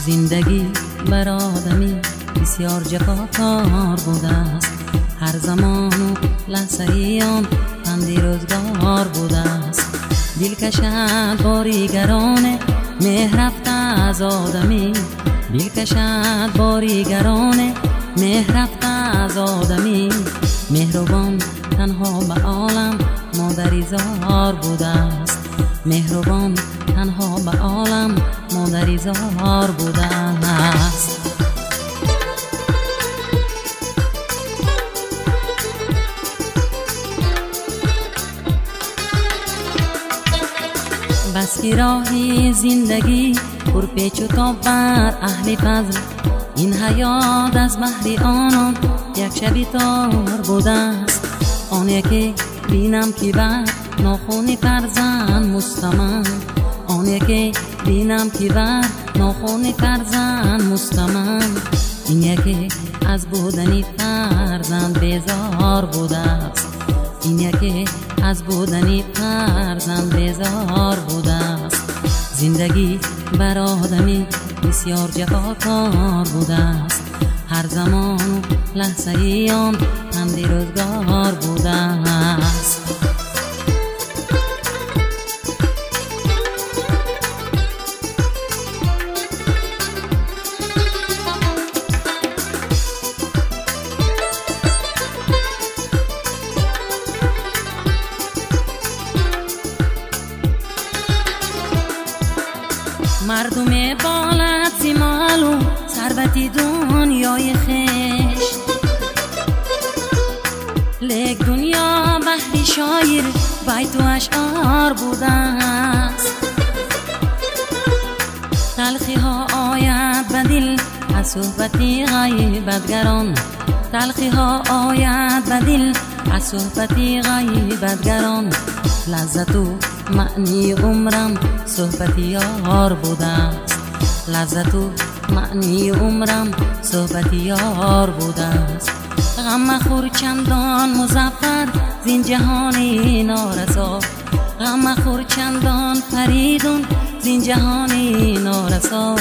زندگی بر آدمی بسیار جفاکار بوده است. هر زمان و لحظه آن پند روزگار بوده است. دل کشد باریگران مهر رفته از آدمی، دل کشد باریگران مهر رفته از آدمی. مهربان تنها به عالم مادری زار بوده است. مهربان تنها به عالم مادری زار بوده است. بس که راهی زندگی پر پیچ و تاب بر اهل فضل، این حیات از بحر آنان یک شبی تار بوده است. آن یکی بینم که بر ناخون فرزند مستمند، آن یکی بینم که بر ناخون فرزند مستمند. این یکی از بودنی فرزند بیزار بوده است. این یکی از بودنی فرزند بیزار بوده است. زندگی بر آدمی بسیار جفاکار بوده است. هر زمان و لحظه آن پند روزگار بوده است. مردم بالت زمال و ثروت دنیای خیش، لیک دنیا بحر شایر بیت و اشعار بوده است. تلخی ها آید به دل از صحبتی غیبتگران، تلخی ها آید به دل از صحبتی غیبتگران. لذت و معنی عمرم صحبت یار بوده است. لذت و معنی عمرم صحبت یار بوده است. غم خور چندان مظفر زین جهان نارسا، غم خور چندان فریدون زین جهان نارسا.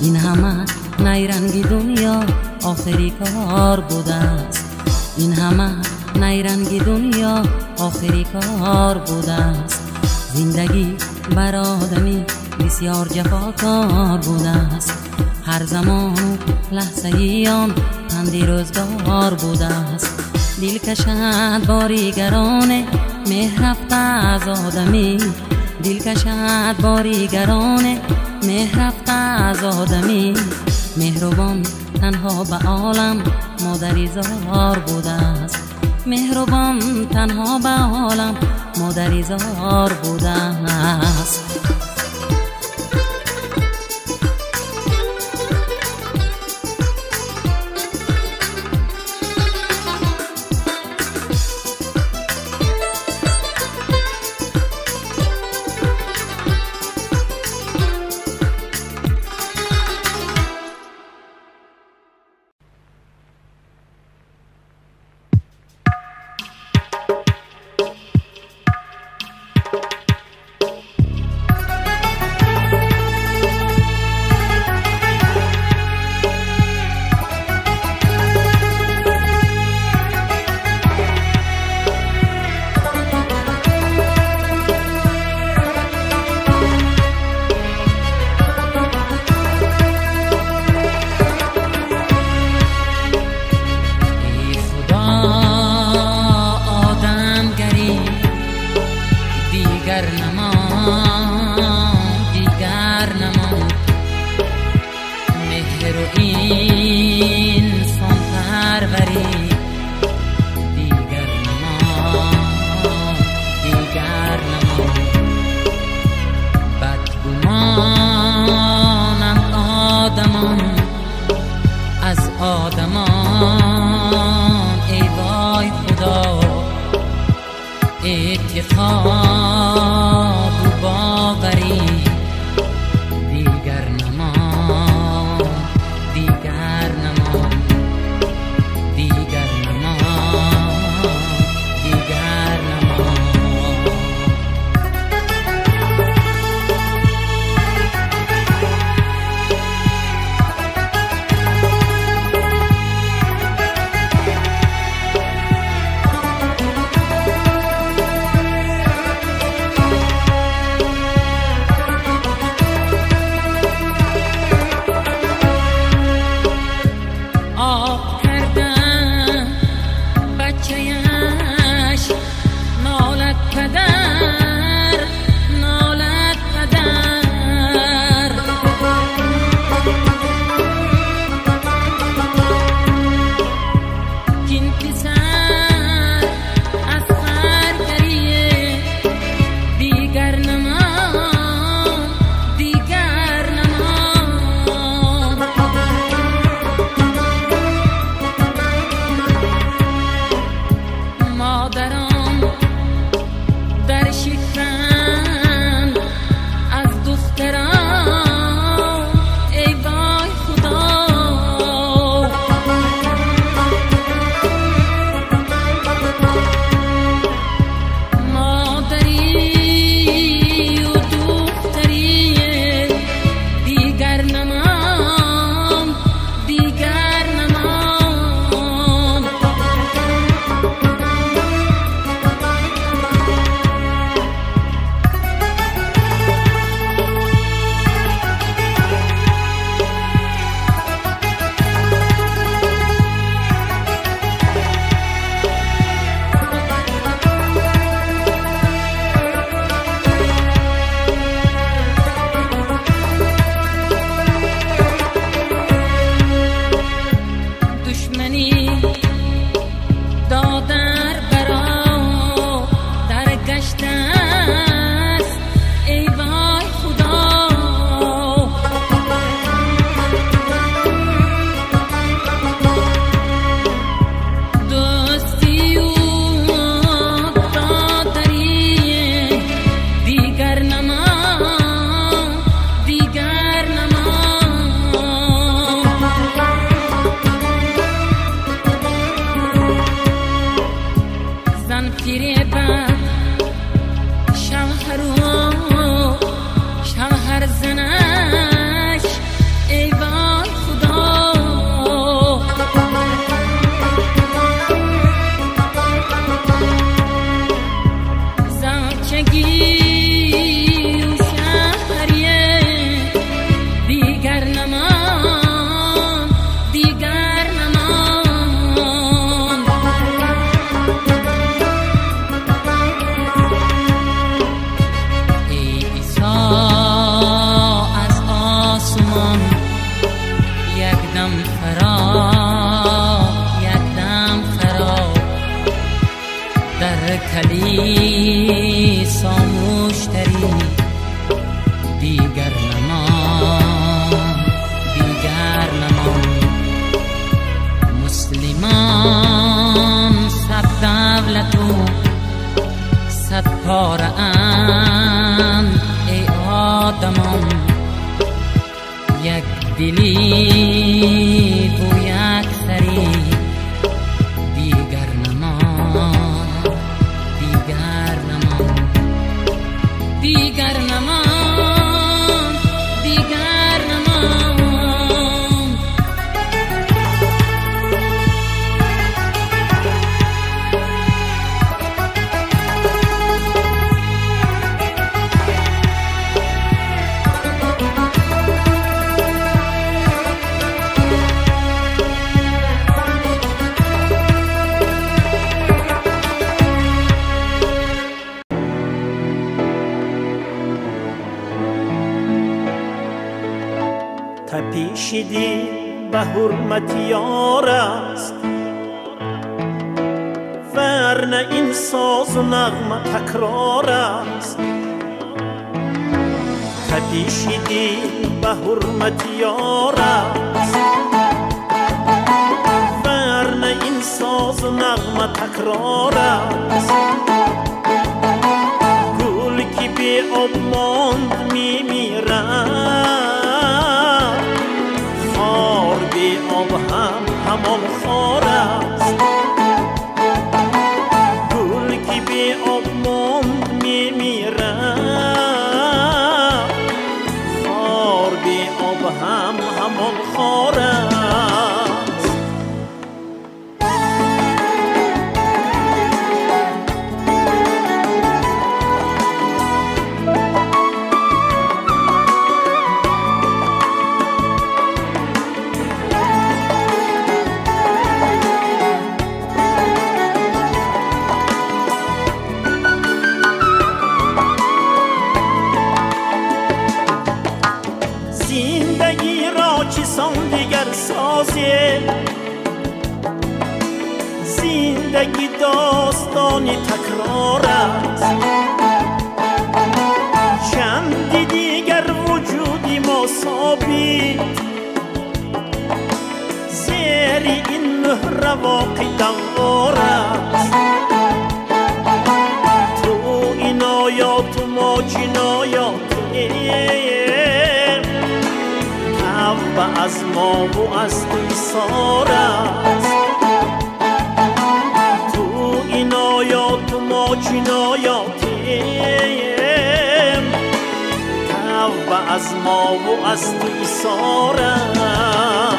این همه نیرنگ دنیا آخری کار بوده است. این همه نیرنگ دنیا آخری کار بوده است. زندگی بر آدمی بسیار جفاکار بوده است. هر زمان و لحظه آن پند روزگار بوده است. دل کشد باریگران مهر رفته از آدمی، دل کشد باریگران مهر رفته از آدمی. مهربان تنها به عالم مادری زار بوده است. مهربان تنها به عالم مادری زار بوده است. افتخار گذشته است ای وای خدا. دوستی و وفاداری دیگر نمان، دیگر نمان. زن پیری بد شوهر زنش ای وای خدا. زوجگی و شهریه دیگر نمان، دیگر نمان. ای عیسی از آسمان یک دم فرا، یک دم فرا در کلیسا مشتری دیگر نمان، دیگر نمان. مسلمان صد دولت و صد پاره اند ای آدمان، یک دلی و یک سری دیگر نمان، دیگر نمان، دیگر نمان، دیگر نمان. تپیشیدی به حرمت یار است، ورنه این ساز و نغمه تکرار است. تپیشیدی به حرمت یار است، ورنه این ساز و نغمه تکرار است. گل که بی آب ماند میمیرد، خار بی آب همان خار است. گل که بی آب ماند میمیرد، خار بی آب همان خار است. زندگی را چیسان دیگر سازی، زندگی داستانی تکرار است. چندی دیگر وجودی ما ثابت، زیر این مهر واقعی دوار است. تو اینایات و ما جنایاتیم، توبه از ما و از تو ایثار است. تو اینایات و ما جنایاتیم، توبه از ما و از تو ایثار است.